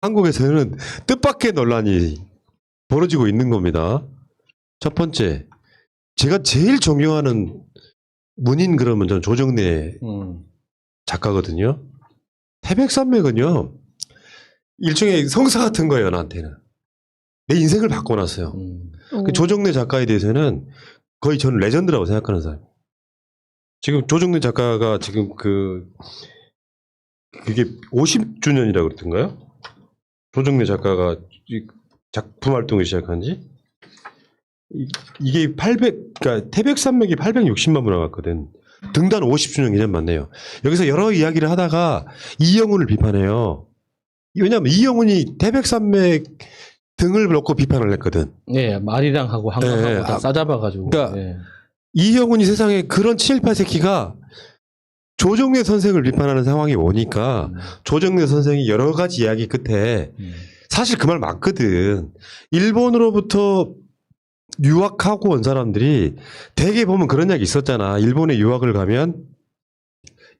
한국에서는 뜻밖의 논란이 벌어지고 있는 겁니다. 첫 번째, 제가 제일 존경하는 문인 그러면 저는 조정래 작가거든요. 태백산맥은요, 일종의 성사 같은 거예요, 나한테는. 내 인생을 바꿔놨어요. 그 조정래 작가에 대해서는 거의 저는 레전드라고 생각하는 사람. 지금 조정래 작가가 지금 그게 50주년이라고 그랬던가요? 조정래 작가가 작품 활동을 시작한 지? 이게 그러니까 태백산맥이 860만 부 나갔거든. 등단 50주년 기념 맞네요. 여기서 여러 이야기를 하다가 이영훈을 비판해요. 왜냐하면 이영훈이 태백산맥 등을 놓고 비판을 했거든. 네, 말이랑 하고 한강하고 다 싸잡아가지고. 그러니까 이영훈이 세상에 그런 친일파 새끼가 조정래 선생을 비판하는 상황이 오니까 조정래 선생이 여러 가지 이야기 끝에 사실 그 말 맞거든. 일본으로부터 유학하고 온 사람들이 대개 보면 그런 이야기 있었잖아. 일본에 유학을 가면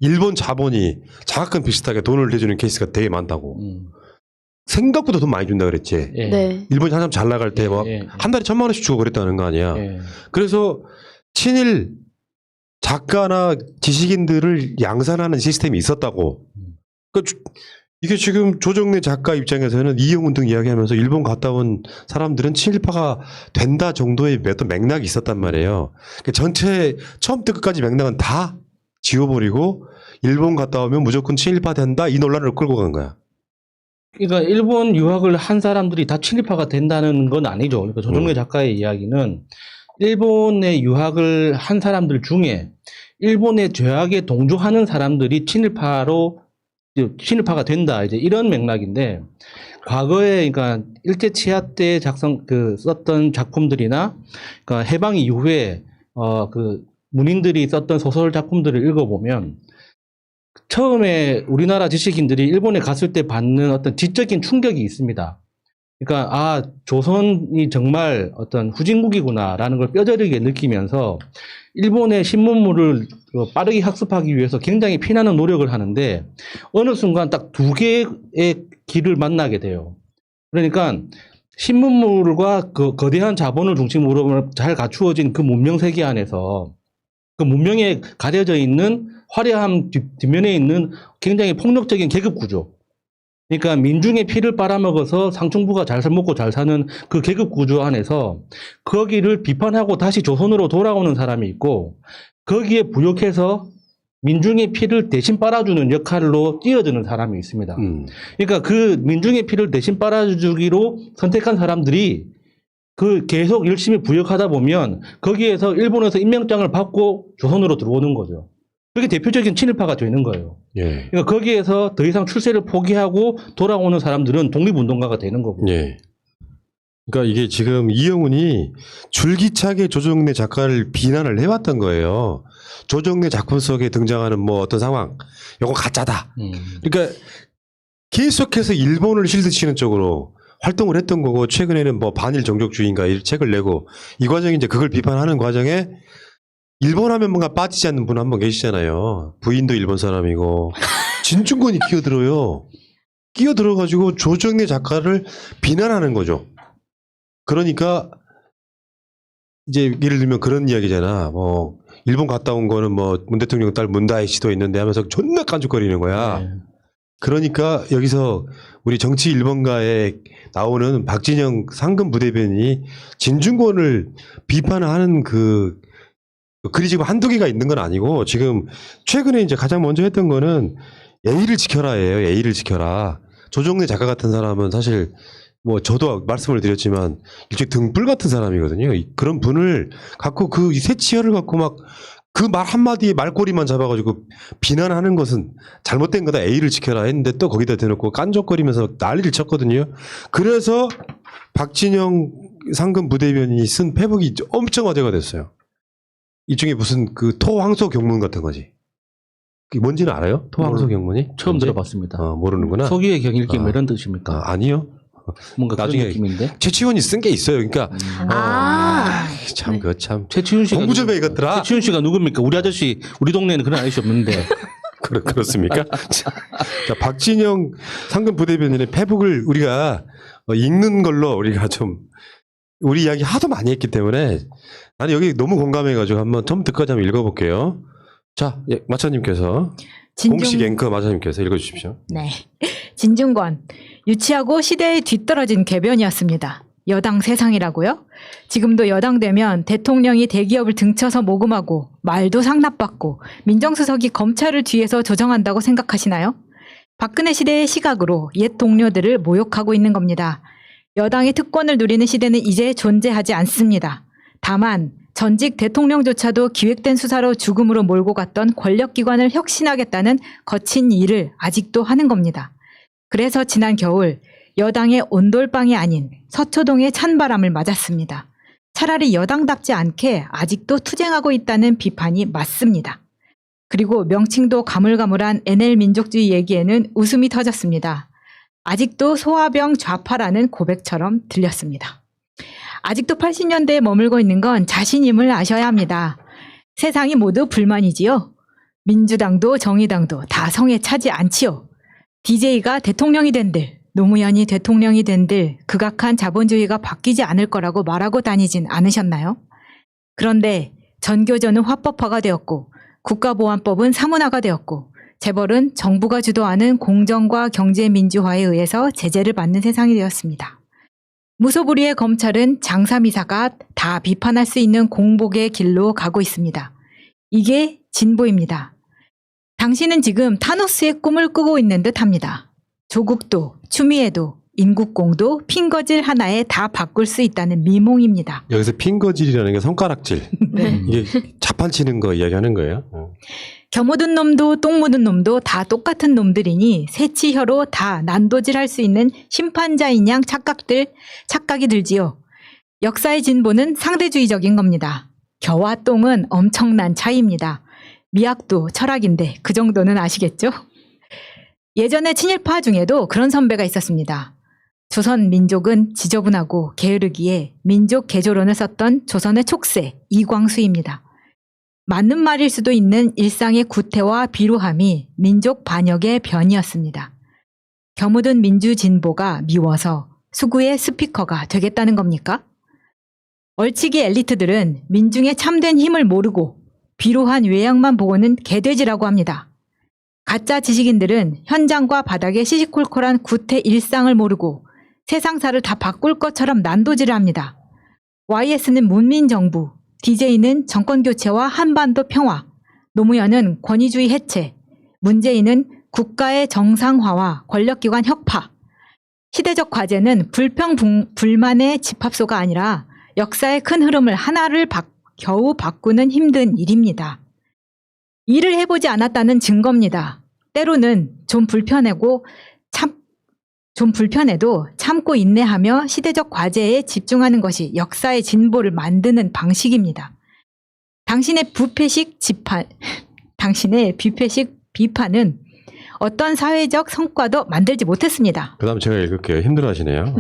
일본 자본이 장학금 비슷하게 돈을 대주는 케이스가 되게 많다고. 생각보다 돈 많이 준다 그랬지. 네. 일본이 한참 잘 나갈 때 막 한 달에 1,000만 원씩 주고 그랬다는 거 아니야. 그래서 친일 작가나 지식인들을 양산하는 시스템이 있었다고. 그러니까 이게 지금 조정래 작가 입장에서는 이영훈 등 이야기하면서 일본 갔다 온 사람들은 친일파가 된다 정도의 어떤 맥락이 있었단 말이에요. 그러니까 전체 처음부터 끝까지 맥락은 다 지워버리고 일본 갔다 오면 무조건 친일파 된다 이 논란을 끌고 간 거야. 그러니까 일본 유학을 한 사람들이 다 친일파가 된다는 건 아니죠. 그러니까 조정래 작가의 이야기는 일본에 유학을 한 사람들 중에 일본의 죄악에 동조하는 사람들이 친일파가 된다. 이제 이런 맥락인데, 과거에, 그러니까, 일제치하 때 썼던 작품들이나, 그러니까 해방 이후에, 문인들이 썼던 소설 작품들을 읽어보면, 처음에 우리나라 지식인들이 일본에 갔을 때 받는 어떤 지적인 충격이 있습니다. 그러니까, 조선이 정말 어떤 후진국이구나라는 걸 뼈저리게 느끼면서, 일본의 신문물을 빠르게 학습하기 위해서 굉장히 피나는 노력을 하는데 어느 순간 딱 두 개의 길을 만나게 돼요. 그러니까 신문물과 그 거대한 자본을 중심으로 잘 갖추어진 그 문명 세계 안에서 그 문명에 가려져 있는 화려함 뒷면에 있는 굉장히 폭력적인 계급 구조. 그러니까 민중의 피를 빨아먹어서 상층부가 잘 먹고 잘 사는 그 계급 구조 안에서 거기를 비판하고 다시 조선으로 돌아오는 사람이 있고 거기에 부역해서 민중의 피를 대신 빨아주는 역할로 뛰어드는 사람이 있습니다. 그러니까 그 민중의 피를 대신 빨아주기로 선택한 사람들이 계속 열심히 부역하다 보면 거기에서 일본에서 임명장을 받고 조선으로 들어오는 거죠. 그게 대표적인 친일파가 되는 거예요. 예. 그러니까 거기에서 더 이상 출세를 포기하고 돌아오는 사람들은 독립운동가가 되는 거고. 예. 그러니까 이게 지금 이영훈이 줄기차게 조정래 작가를 비난을 해왔던 거예요. 조정래 작품 속에 등장하는 뭐 어떤 상황, 이거 가짜다. 그러니까 계속해서 일본을 실드치는 쪽으로 활동을 했던 거고 최근에는 뭐 반일 정족주의인가 이 책을 내고 이 과정에 이제 그걸 비판하는 과정에 일본 하면 뭔가 빠지지 않는 분 한 분 계시잖아요. 부인도 일본 사람이고 진중권이 끼어들어요. 끼어들어가지고 조정래 작가를 비난하는 거죠. 그러니까 이제 예를 들면 그런 이야기잖아. 뭐 일본 갔다 온 거는 뭐 문 대통령 딸 문다혜 씨도 있는데 하면서 존나 깐죽거리는 거야. 그러니까 여기서 우리 정치 일본가에 나오는 박진영 상금 부대변인이 진중권을 비판하는 글이 지금 한두 개가 있는 건 아니고 지금 최근에 이제 가장 먼저 했던 거는 예의를 지켜라예요. 예의를 지켜라. 조정래 작가 같은 사람은 사실 뭐 저도 말씀을 드렸지만 일종의 등불 같은 사람이거든요. 그런 분을 갖고 그 새치열을 갖고 막 그 말 한마디에 말꼬리만 잡아가지고 비난하는 것은 잘못된 거다. 예의를 지켜라 했는데 또 거기다 대놓고 깐족거리면서 난리를 쳤거든요. 그래서 박진영 상금 부대변인이 쓴 페북이 엄청 화제가 됐어요. 일종의 무슨 토황소 경문 같은 거지. 그게 뭔지는 알아요? 토황소 경문이? 처음 들어봤습니다. 모르는구나. 소기의 경일기 뭐 이런 뜻입니까? 아니요. 뭔가 나중에 그런 느낌인데? 최치원이 쓴 게 있어요. 그러니까 참 최치훈 씨가 공부 좀 해 이것들아. 최치훈 씨가 누굽니까? 우리 아저씨 우리 동네에는 그런 아저씨 없는데. 그렇습니까? 자, 박진영 상근 부대변인의 페북을 우리가 읽는 걸로 우리가 좀 우리 이야기 하도 많이 했기 때문에 나는 여기 너무 공감해가지고 한번 처음부터까지 한번 읽어볼게요. 자, 예, 마차님께서 공식 앵커 마차님께서 읽어주십시오. 네. 진중권. 유치하고 시대에 뒤떨어진 궤변이었습니다. 여당 세상이라고요? 지금도 여당 되면 대통령이 대기업을 등쳐서 모금하고 말도 상납받고 민정수석이 검찰을 뒤에서 조정한다고 생각하시나요? 박근혜 시대의 시각으로 옛 동료들을 모욕하고 있는 겁니다. 여당이 특권을 누리는 시대는 이제 존재하지 않습니다. 다만 전직 대통령조차도 기획된 수사로 죽음으로 몰고 갔던 권력기관을 혁신하겠다는 거친 일을 아직도 하는 겁니다. 그래서 지난 겨울 여당의 온돌방이 아닌 서초동의 찬바람을 맞았습니다. 차라리 여당답지 않게 아직도 투쟁하고 있다는 비판이 맞습니다. 그리고 명칭도 가물가물한 NL민족주의 얘기에는 웃음이 터졌습니다. 아직도 소화병 좌파라는 고백처럼 들렸습니다. 아직도 80년대에 머물고 있는 건 자신임을 아셔야 합니다. 세상이 모두 불만이지요. 민주당도 정의당도 다 성에 차지 않지요. DJ가 대통령이 된들, 노무현이 대통령이 된들 극악한 자본주의가 바뀌지 않을 거라고 말하고 다니진 않으셨나요? 그런데 전교조는 화법화가 되었고 국가보안법은 사문화가 되었고 재벌은 정부가 주도하는 공정과 경제민주화에 의해서 제재를 받는 세상이 되었습니다. 무소불위의 검찰은 장사미사가 다 비판할 수 있는 공복의 길로 가고 있습니다. 이게 진보입니다. 당신은 지금 타노스의 꿈을 꾸고 있는 듯합니다. 조국도, 추미애도, 인국공도 핑거질 하나에 다 바꿀 수 있다는 미몽입니다. 여기서 핑거질이라는 게 손가락질. 네. 이게 자판치는 거 이야기하는 거예요. 겨 묻은 놈도 똥 묻은 놈도 다 똑같은 놈들이니 새치혀로 다 난도질할 수 있는 심판자인 양 착각이 들지요. 역사의 진보는 상대주의적인 겁니다. 겨와 똥은 엄청난 차이입니다. 미학도 철학인데 그 정도는 아시겠죠? 예전에 친일파 중에도 그런 선배가 있었습니다. 조선 민족은 지저분하고 게으르기에 민족 개조론을 썼던 조선의 촉새 이광수입니다. 맞는 말일 수도 있는 일상의 구태와 비루함이 민족 반역의 변이었습니다. 겨묻은 민주진보가 미워서 수구의 스피커가 되겠다는 겁니까? 얼치기 엘리트들은 민중의 참된 힘을 모르고 비루한 외양만 보고는 개돼지라고 합니다. 가짜 지식인들은 현장과 바닥의 시시콜콜한 구태 일상을 모르고 세상사를 다 바꿀 것처럼 난도질을 합니다. YS는 문민정부, DJ는 정권교체와 한반도 평화, 노무현은 권위주의 해체, 문재인은 국가의 정상화와 권력기관 혁파. 시대적 과제는 불평불만의 집합소가 아니라 역사의 큰 흐름을 하나를 겨우 바꾸는 힘든 일입니다. 일을 해보지 않았다는 증거입니다. 때로는 좀 불편해도 참고 인내하며 시대적 과제에 집중하는 것이 역사의 진보를 만드는 방식입니다. 당신의 뷔페식 비판은 어떤 사회적 성과도 만들지 못했습니다. 그 다음 제가 읽을게요. 힘들어하시네요.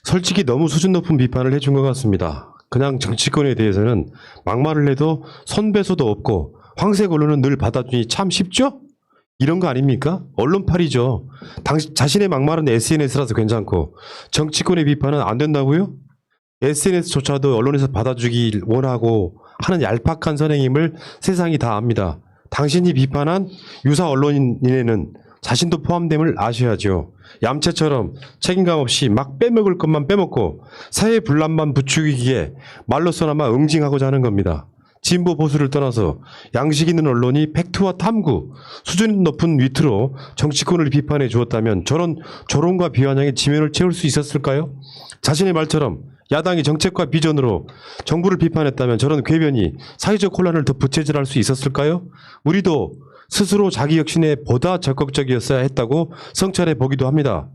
솔직히 너무 수준 높은 비판을 해준 것 같습니다. 그냥 정치권에 대해서는 막말을 해도 손배소도 없고 황색 언론은 늘 받아주니 참 쉽죠? 이런 거 아닙니까? 언론팔이죠. 자신의 막말은 SNS라서 괜찮고 정치권의 비판은 안 된다고요? SNS조차도 언론에서 받아주길 원하고 하는 얄팍한 선행임을 세상이 다 압니다. 당신이 비판한 유사 언론인에는 자신도 포함됨을 아셔야죠. 얌체처럼 책임감 없이 막 빼먹을 것만 빼먹고 사회 분란만 부추기기에 말로서나마 응징하고자 하는 겁니다. 진보 보수를 떠나서 양식 있는 언론이 팩트와 탐구, 수준 높은 위트로 정치권을 비판해 주었다면 저런 조롱과 비아냥의 지면을 채울 수 있었을까요? 자신의 말처럼 야당이 정책과 비전으로 정부를 비판했다면 저런 궤변이 사회적 혼란을 더 부채질할 수 있었을까요? 우리도 스스로 자기 혁신에 보다 적극적이었어야 했다고 성찰해 보기도 합니다.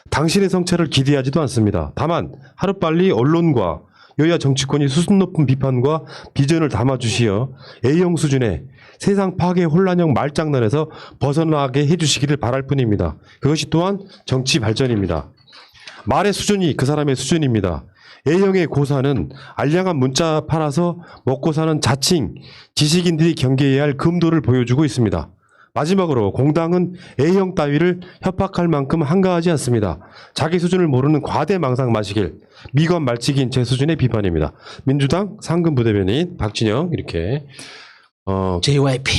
당신의 성찰을 기대하지도 않습니다. 다만 하루빨리 언론과 여야 정치권이 수준 높은 비판과 비전을 담아주시어 A형 수준의 세상 파괴 혼란형 말장난에서 벗어나게 해주시기를 바랄 뿐입니다. 그것이 또한 정치 발전입니다. 말의 수준이 그 사람의 수준입니다. A형의 고사는 알량한 문자 팔아서 먹고 사는 자칭 지식인들이 경계해야 할 금도를 보여주고 있습니다. 마지막으로 공당은 A형 따위를 협박할 만큼 한가하지 않습니다. 자기 수준을 모르는 과대망상 마시길 미관 말치기인 제 수준의 비판입니다. 민주당 상근 부대변인 박진영 이렇게 JYP.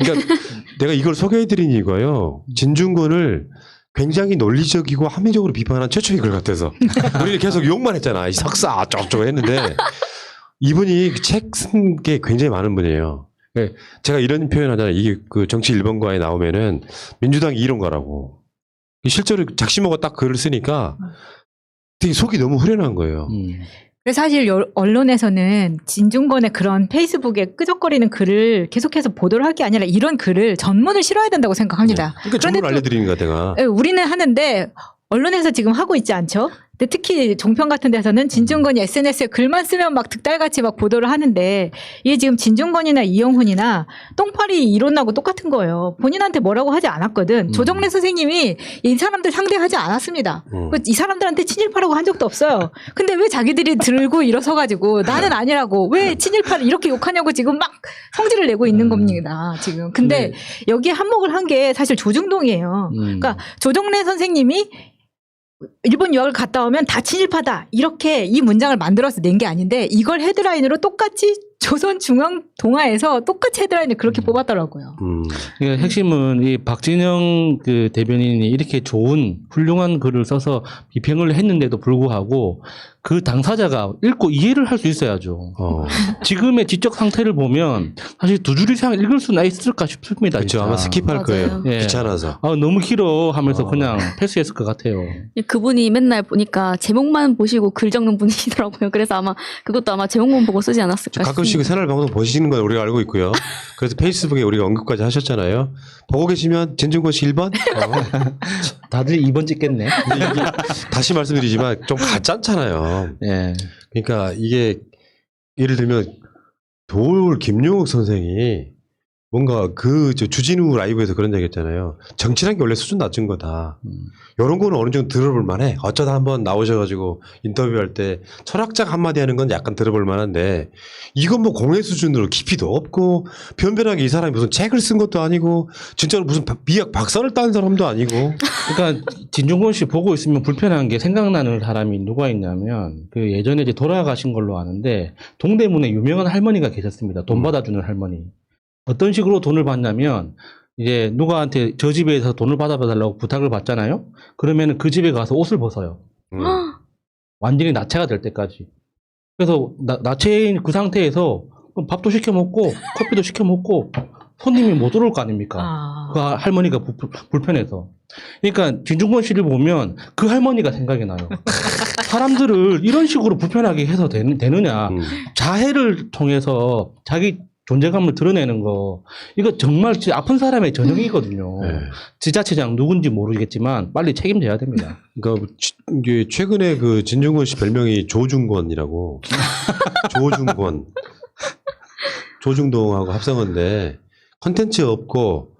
그러니까 내가 이걸 소개해드린 이유가요. 진중권을 굉장히 논리적이고 합리적으로 비판한 최초의 글 같아서 우리는 계속 욕만 했잖아. 이 석사 어쩌고저쩌고 했는데 이분이 책 쓴 게 굉장히 많은 분이에요. 제가 이런 표현하잖아요. 이게 그 정치 1번가에 나오면은 민주당이 이론가라고. 실제로 작심하고 딱 글을 쓰니까 되게 속이 너무 후련한 거예요. 그래서 사실 언론에서는 진중권의 그런 페이스북에 끄적거리는 글을 계속해서 보도를 할 게 아니라 이런 글을 전문을 실어야 된다고 생각합니다. 그러니까 전문 알려드리는 것 같아. 예, 우리는 하는데 언론에서 지금 하고 있지 않죠? 근데 특히 종편 같은 데서는 진중권이 SNS에 글만 쓰면 막 득달같이 막 보도를 하는데 이게 지금 진중권이나 이영훈이나 똥파리 이론하고 똑같은 거예요. 본인한테 뭐라고 하지 않았거든. 조정래 선생님이 이 사람들 상대하지 않았습니다. 이 사람들한테 친일파라고 한 적도 없어요. 근데 왜 자기들이 들고 일어서가지고 나는 아니라고 왜 친일파를 이렇게 욕하냐고 지금 막 성질을 내고 있는 겁니다. 지금. 근데 여기에 한몫을 한 게 사실 조중동이에요. 그러니까 조정래 선생님이 일본 유학을 갔다 오면 다 친일파다 이렇게 이 문장을 만들어서 낸 게 아닌데 이걸 헤드라인으로 똑같이 조선중앙동아에서 똑같이 헤드라인을 그렇게 뽑았더라고요. 그러니까 핵심은 이 박진영 그 대변인이 이렇게 좋은 훌륭한 글을 써서 비평을 했는데도 불구하고 그 당사자가 읽고 이해를 할 수 있어야죠. 지금의 지적 상태를 보면 사실 두 줄 이상 읽을 수나 있을까 싶습니다. 그렇죠. 진짜. 아마 스킵할 맞아요. 거예요. 예. 귀찮아서. 너무 길어 하면서 그냥 패스했을 것 같아요. 그분이 맨날 보니까 제목만 보시고 글 적는 분이시더라고요. 그래서 아마 그것도 아마 제목만 보고 쓰지 않았을까 가끔씩 싶습니다. 새날 방송 보시는 건 우리가 알고 있고요. 그래서 페이스북에 우리가 언급까지 하셨잖아요. 보고 계시면 진중권 씨 1번? 다들 2번 찍겠네. 근데 이게 다시 말씀드리지만 좀 가짠잖아요. 예. 그러니까 이게 예를 들면 도울 김용욱 선생이 뭔가 저 주진우 라이브에서 그런 얘기 했잖아요. 정치란 게 원래 수준 낮은 거다. 이런 거는 어느 정도 들어볼 만해. 어쩌다 한번 나오셔가지고 인터뷰할 때 철학적 한마디 하는 건 약간 들어볼 만한데 이건 뭐 공회 수준으로 깊이도 없고 변변하게 이 사람이 무슨 책을 쓴 것도 아니고 진짜로 무슨 미학 박사를 딴 사람도 아니고 그러니까 진중권 씨 보고 있으면 불편한 게 생각나는 사람이 누가 있냐면 그 예전에 이제 돌아가신 걸로 아는데 동대문에 유명한 할머니가 계셨습니다. 돈 받아주는 할머니. 어떤 식으로 돈을 받냐면 이제 누구한테 저 집에서 돈을 받아달라고 부탁을 받잖아요. 그러면 그 집에 가서 옷을 벗어요. 완전히 나체가 될 때까지. 그래서 나체인 그 상태에서 밥도 시켜 먹고 커피도 시켜 먹고 손님이 못 들어올 거 아닙니까? 그 할머니가 불편해서. 그러니까 진중권 씨를 보면 그 할머니가 생각이 나요. 사람들을 이런 식으로 불편하게 해서 되느냐. 자해를 통해서 자기 존재감을 드러내는 거 이거 정말 진짜 아픈 사람의 전형이거든요. 네. 지자체장 누군지 모르겠지만 빨리 책임져야 됩니다. 그러니까 이게 최근에 그 진중권 씨 별명이 조중권이라고 조중권 조중동하고 합성어인데 컨텐츠 없고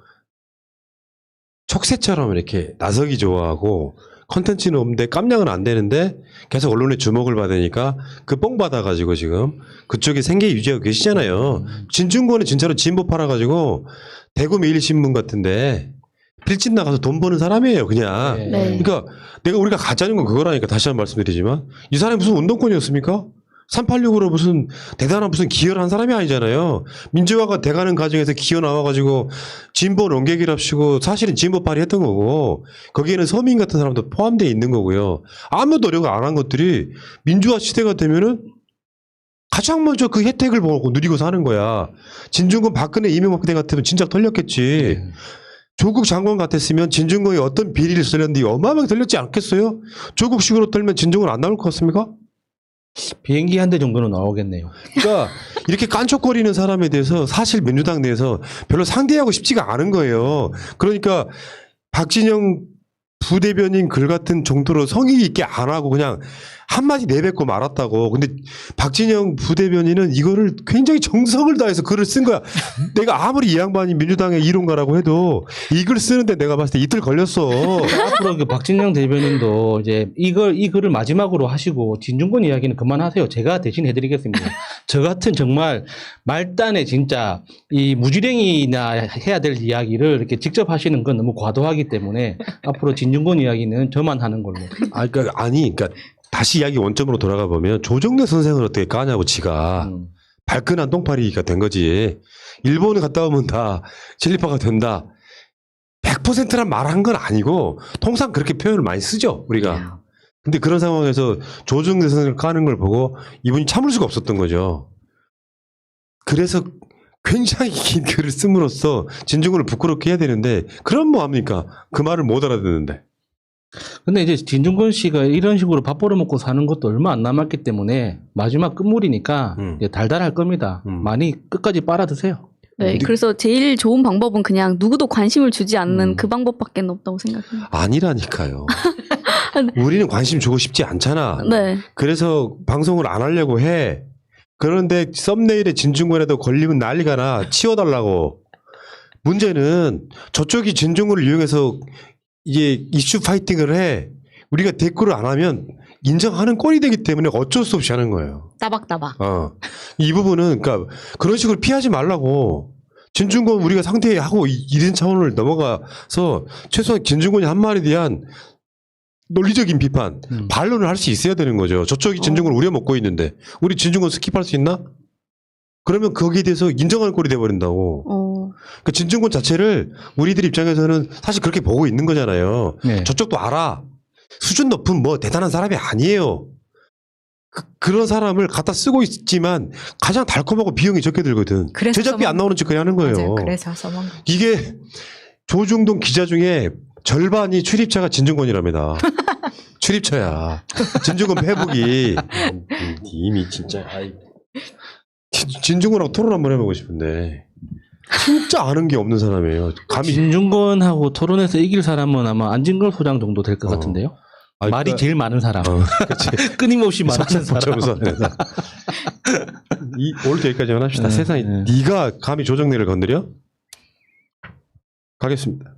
촉새처럼 이렇게 나서기 좋아하고 컨텐츠는 없는데 깜냥은 안 되는데 계속 언론의 주목을 받으니까 그 뽕 받아가지고 지금 그쪽에 생계 유지하고 계시잖아요. 진중권은 진짜로 진보 팔아가지고 대구 매일신문 같은데 필진 나가서 돈 버는 사람이에요 그냥. 네. 그러니까 우리가 가짜는 건 그거라니까 다시 한번 말씀드리지만 이 사람이 무슨 운동권이었습니까? 386으로 무슨 대단한 무슨 기여를 한 사람이 아니잖아요. 민주화가 돼가는 과정에서 기여 나와가지고 진보 농객이랍시고 사실은 진보팔이 했던 거고 거기에는 서민 같은 사람도 포함되어 있는 거고요. 아무 노력을 안 한 것들이 민주화 시대가 되면은 가장 먼저 그 혜택을 보고 누리고 사는 거야. 진중권 박근혜 이명박 때 같으면 진작 털렸겠지. 조국 장관 같았으면 진중권이 어떤 비리를 털렸는데 어마어마하게 털렸지 않겠어요? 조국식으로 털면 진중권 안 나올 것 같습니까? 비행기 한 대 정도는 나오겠네요. 그러니까 이렇게 깐족거리는 사람에 대해서 사실 민주당 내에서 별로 상대하고 싶지가 않은 거예요. 그러니까 박진영 부대변인 글 같은 정도로 성의 있게 안 하고 그냥 한마디 내뱉고 말았다고. 근데 박진영 부대변인은 이거를 굉장히 정성을 다해서 글을 쓴 거야. 내가 아무리 이 양반이 민주당의 이론가라고 해도 이 글 쓰는데 내가 봤을 때 이틀 걸렸어. 앞으로 그 박진영 대변인도 이제 이 글을 마지막으로 하시고 진중권 이야기는 그만하세요. 제가 대신 해드리겠습니다. 저 같은 정말 말단에 진짜 이 무지랭이나 해야 될 이야기를 이렇게 직접 하시는 건 너무 과도하기 때문에 앞으로 진중권 이야기는 저만 하는 걸로. 그러니까 다시 이야기 원점으로 돌아가 보면 조정래 선생을 어떻게 까냐고 지가 발끈한 똥파리가 된 거지. 일본에 갔다 오면 다 진리파가 된다. 100%란 말한 건 아니고 통상 그렇게 표현을 많이 쓰죠 우리가. 근데 그런 상황에서 조정래 선생을 까는 걸 보고 이분이 참을 수가 없었던 거죠. 그래서 굉장히 긴 글을 씀으로써 진중권을 부끄럽게 해야 되는데 그럼 뭐 합니까? 그 말을 못 알아듣는데. 근데 이제 진중권 씨가 이런 식으로 밥 벌어먹고 사는 것도 얼마 안 남았기 때문에 마지막 끝물이니까 이제 달달할 겁니다. 많이 끝까지 빨아드세요. 네, 그래서 제일 좋은 방법은 그냥 누구도 관심을 주지 않는 그 방법밖에 없다고 생각합니다. 아니라니까요. 우리는 관심 주고 싶지 않잖아. 네. 그래서 방송을 안 하려고 해. 그런데 썸네일에 진중권에도 걸리면 난리가 나. 치워달라고. 문제는 저쪽이 진중권을 이용해서 이게 이슈 파이팅을 해. 우리가 댓글을 안 하면 인정하는 꼴이 되기 때문에 어쩔 수 없이 하는 거예요. 따박따박. 이 부분은 그러니까 그런 식으로 피하지 말라고. 진중권 우리가 상대하고 이런 차원을 넘어가서 최소한 진중권이 한 말에 대한 논리적인 비판, 반론을 할 수 있어야 되는 거죠. 저쪽이 진중권을 우려먹고 있는데 우리 진중권 스킵할 수 있나? 그러면 거기에 대해서 인정하는 꼴이 돼버린다고. 그러니까 진중권 자체를 우리들 입장에서는 사실 그렇게 보고 있는 거잖아요. 네. 저쪽도 알아. 수준 높은 뭐 대단한 사람이 아니에요. 그런 사람을 갖다 쓰고 있지만 가장 달콤하고 비용이 적게 들거든. 그래서 제작비 안 나오는 짓거리 하는 거예요. 맞아요. 그래서 써먹는. 이게 조중동 기자 중에 절반이 출입처가 진중권이랍니다. 출입처야. 진중권 페북이. 이미 진짜. 진중권하고 토론 한번 해보고 싶은데 진짜 아는 게 없는 사람이에요. 감히 진중권하고 토론에서 이길 사람은 아마 안진걸 소장 정도 될 것 같은데요. 말이 그러니까- 제일 많은 사람. 그치. 끊임없이 말하는 사람. 오늘 여기까지만 합시다. 네, 세상에 네. 네가 감히 조정래를 건드려? 가겠습니다.